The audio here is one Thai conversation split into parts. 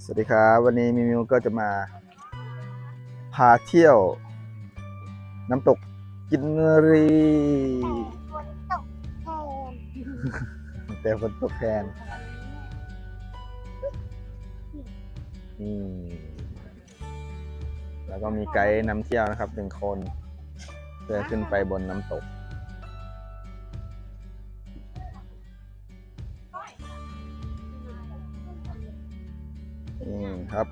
สวัสดีครับวันนี้มิวก็จะมาพาเที่ยวน้ำตกกินรีแต่ฝนตกแทนแล้วก็มีไกด์นำเที่ยวนะครับ1 คนเพื่อขึ้นไปบนน้ำตกนี่ครับ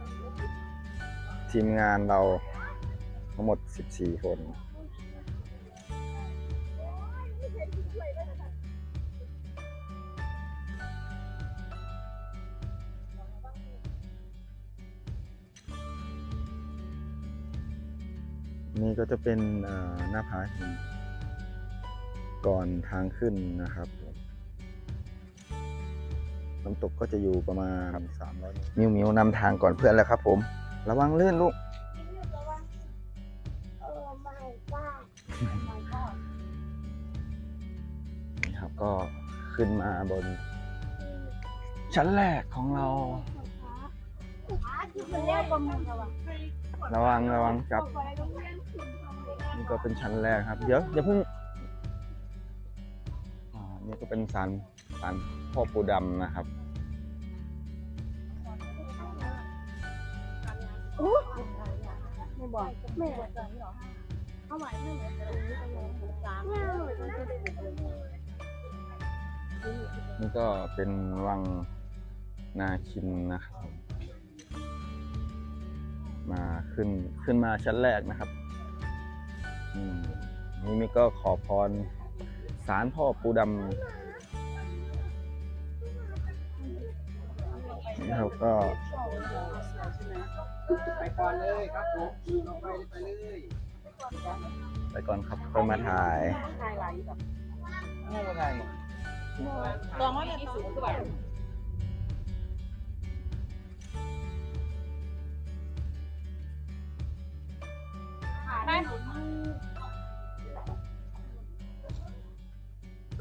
ทีมงานเราทั้งหมด14 คนนี่ก็จะเป็นหน้าผาหินก่อนทางขึ้นนะครับน้ำตกก็จะอยู่ประมาณ300มิวนำทางก่อนเพื่อนแล้วครับผมระวังลื่นลูกนี่ครับก็ขึ้นมาบนชั้นแรกของเราระวังจับนี่ก็เป็นชั้นแรกครับเดี๋ยวอย่าเพิ่งนี่ก็เป็นศาลพ่อปู่ดำนะครับไม่บอกไม่บอกหรอเอาไหวไม่เหมือนกันนี่ก็เป็นวังนาคินนะครับมาขึ้นมาชั้นแรกนะครับนี่ก็ขอพรศาลพ่อปู่ดำนี่ครับก็ไปก่อนเลยครับผมไปเลย ไปก่อนครับค่อยมาถ่ายไม่เป็นไรลองว่าเนี่ยสูงคือแบบ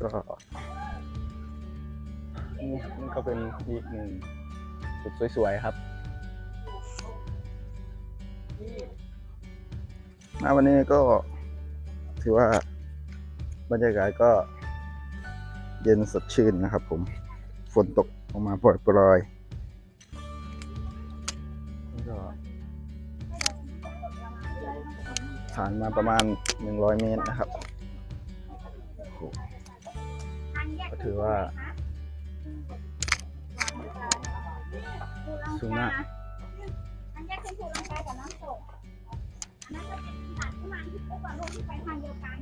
ก็นี่ก็เป็นอีกหนึ่งจุดสวยๆครับวันนี้ก็ถือว่าบรรยากาศก็เย็นสดชื่นนะครับผมฝนตกออกมาปล่อยๆก็ผ่านมาประมาณ100 เมตรนะครับก็ถือว่าสูงมากอันนี้คือถูกลงไปกับน้ำตกนั่นจะเป็นสารที่มันที่พวกเราลงที่ไปทางเดียวกัน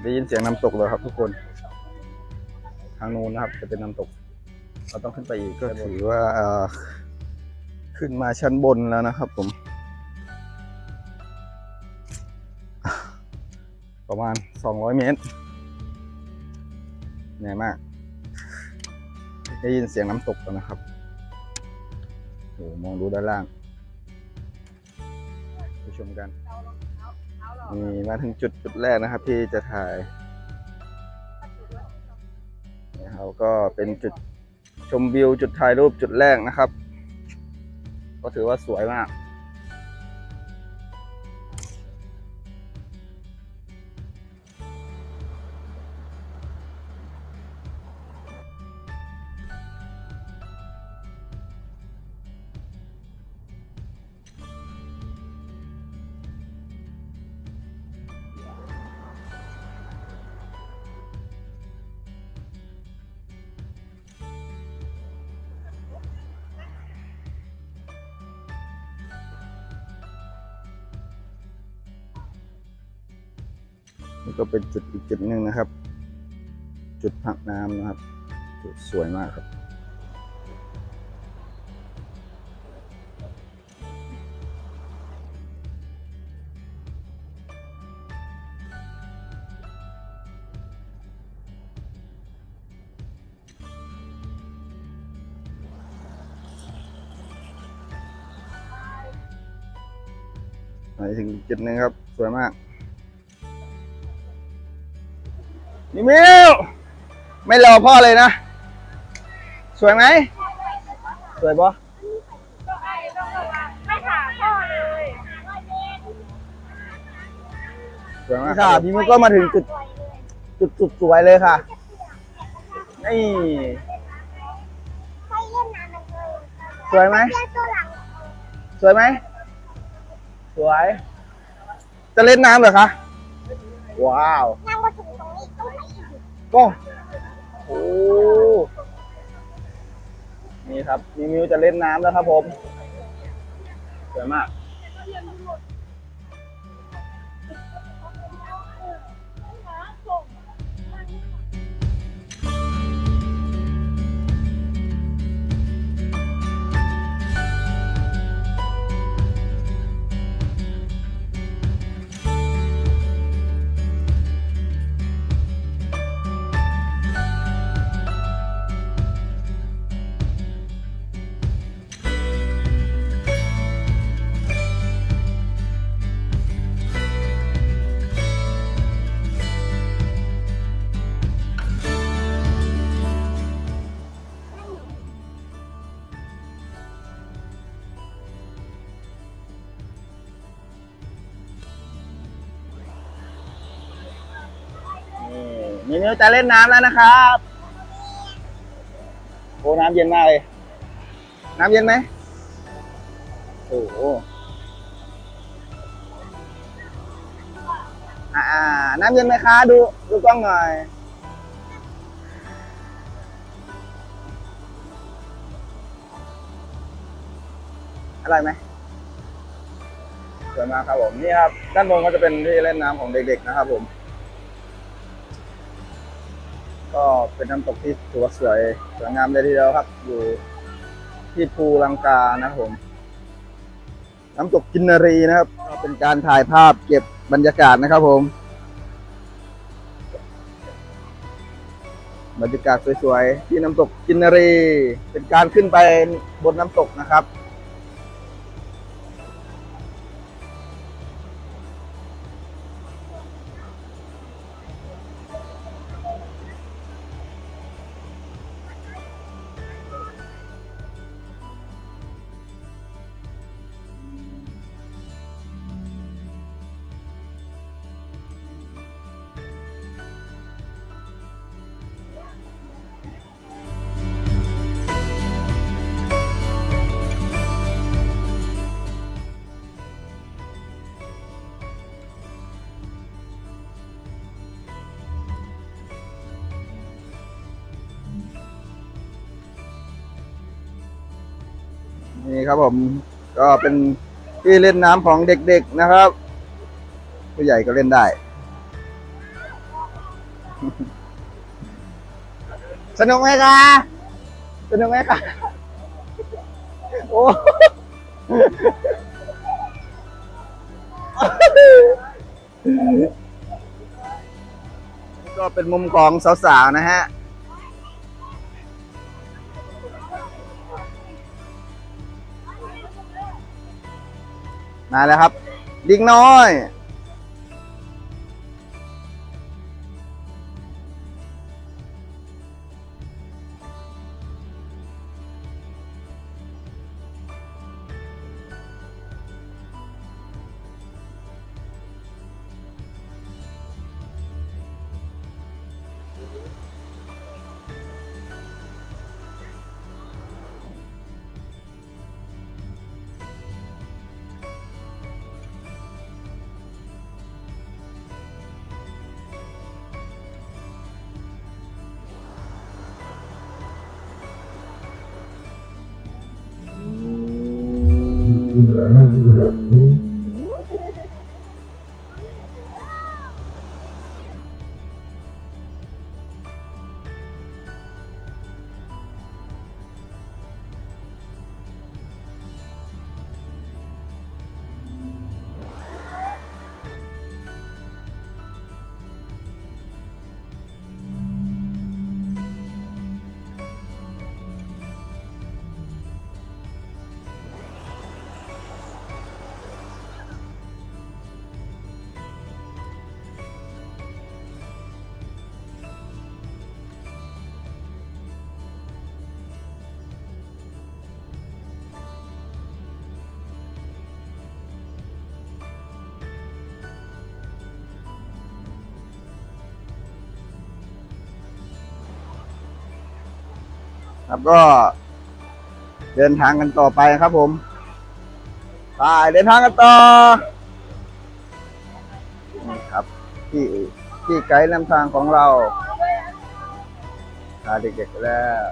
ได้ยินเสียงน้ำตกเลยครับทุกคนทางนู้นนะครับจะเป็นน้ำตกเราต้องขึ้นไปอีกก็ถือว่าขึ้นมาชั้นบนแล้วนะครับผมประมาณ200 เมตรเหนื่อยมากได้ยินเสียงน้ำตกแล้วนะครับโอ้มองดูด้านล่างไปชมกันนี่มาถึงจุดแรกนะครับที่จะถ่ายนี่ครับก็เป็นจุดชมวิวจุดถ่ายรูปจุดแรกนะครับก็ถือว่าสวยมากนี่ก็เป็นจุดอีกจุดหนึ่งนะครับจุดพักน้ำนะครับจุดสวยมากครับไปถึงจุดหนึ่งครับสวยมากนี่มิวไม่รอพ่อเลยนะสวยไหมสวยปะ สวยมากค่ะพี่มุกก็มาถึงจุดสุดสวยเลยค่ะนี่ ใครเล่นน้ำมันเลย สวยไหม เล่นตัวหลัง สวยไหมสวย จะเล่นน้ำเหรอคะว้าว นั่งมาถึงตรงนี้ต้องไปอีก ก็โอ้นี่ครับมีมิวจะเล่นน้ำแล้วครับผมสวยมากนี่มีมิวจะเล่นน้ำแล้วนะครับโอ้น้ำเย็นมากเลยน้ำเย็นไหมโอ้โหน้ำเย็นไหมคะดูกล้องหน่อยอร่อยไหมสวยมากครับผมนี่ครับด้านบนก็จะเป็นที่เล่นน้ำของเด็กๆนะครับผมก็เป็นน้ำตกที่ถือว่าสวยงามเลยทีเดียวครับ อยู่ที่ภูลังกานะครับผมน้ำตกกินนารีนะครับก็เป็นการถ่ายภาพเก็บบรรยากาศนะครับผมบรรยากาศสวยๆที่น้ำตกกินนารีเป็นการขึ้นไปบนน้ำตกนะครับนี่ครับผมก็เป็นที่เล่นน้ำของเด็กๆนะครับผู้ใหญ่ก็เล่นได้ สนุกไหมคะสนุกไหมคะโอ้ก็เป็นมุมของสาวๆนะฮะมาแล้วครับลิงน้อย ครับก็เดินทางกันต่อไปครับผมไปเดินทางกันต่อนี่ครับที่ไกด์นำทางของเราพาเด็กๆแล้ว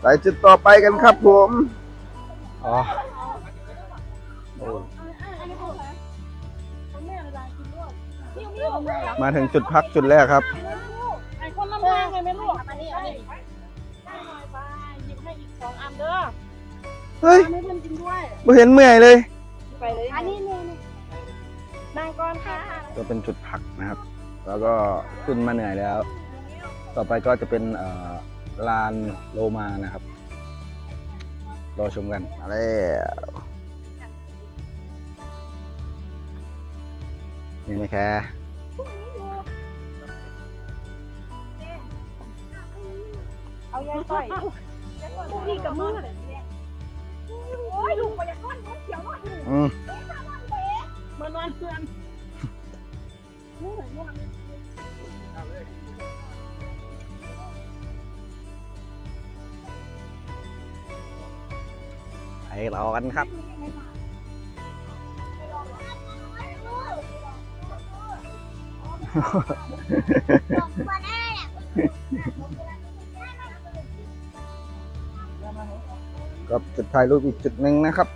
ไปจุดต่อไปกันครับผมอ๋อโอ้มาถึงจุดพักจุดแรกครับ ไอ้คนน้ำแดงเลยไม่รู้มานี่เอาดิได้หน่อยไปหยิบให้อีก2 อันเด้อ เฮ้ย ไม่เพิ่นกินด้วย ไม่เห็นเมื่อยเลย ไปเลยอันนี้นี่นั่งก่อนค่ะ ก็เป็นจุดพักนะครับ แล้วก็ขึ้นมาเหนื่อยแล้ว ต่อไปก็จะเป็นลานโลมานะครับ รอชมกันมาแล้วนี่ไหมแค่ เอายายต่อยพวกพี่กับมือโอ้ยลุงไปอย่างก้อนน้ำเขียวน้อย อืม เมื่อนอนเพื่อน ไปรอกันครับ ก็จุดถ่ายรูปอีกจุดหนึ่งนะครับ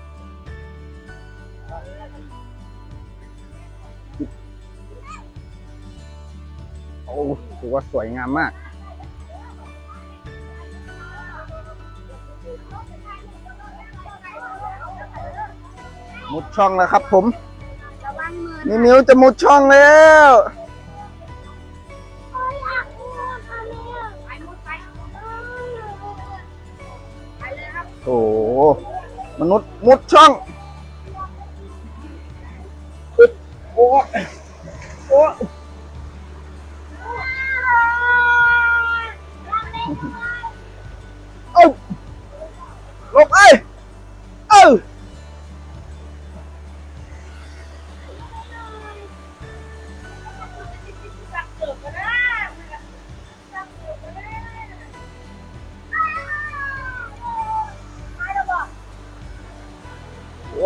โอ้ถือว่าสวยงามมาก มุดช่องแล้วครับผมนี่มิวจะมุดช่องแล้ว โอ้โหมนุษย์มุดช่องโอ้โอ้เอ้าหลบเอ้า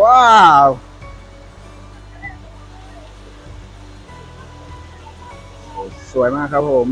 ว้าวสวยมากครับผม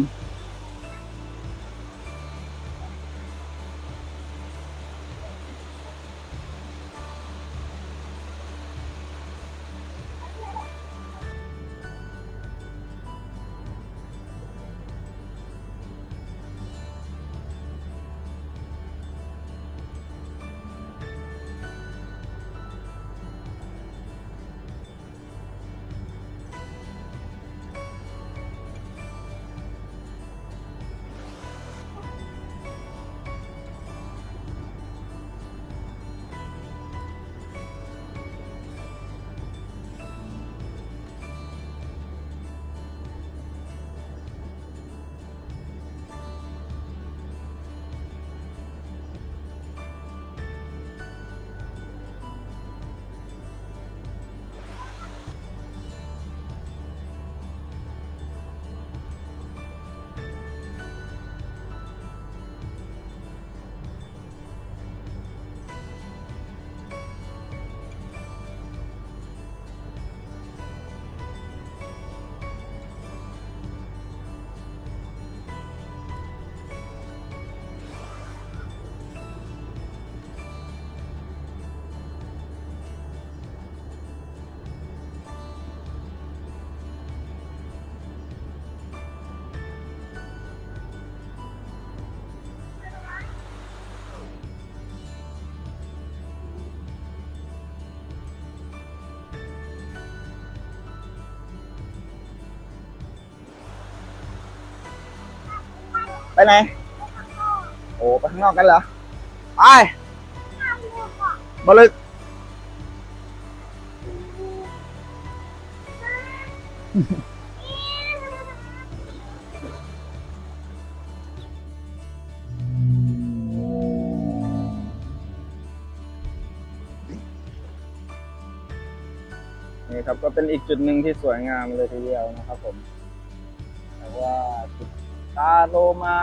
ไปไหน โอ้ ไปข้างนอกกันเหรอ ไปมาเลย นี่ครับก็เป็นอีกจุดหนึ่งที่สวยงามเลยทีเดียวนะครับผมแต่ว่าจุดตาโลมา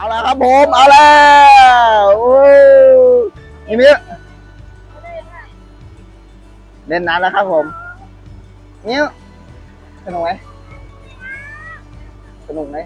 เอาแล้วครับผมเอาแล้วโอ้ยนี่มิ้วเล่นน้ำแล้วครับผมมิ้วสนุกไหมสนุกไหม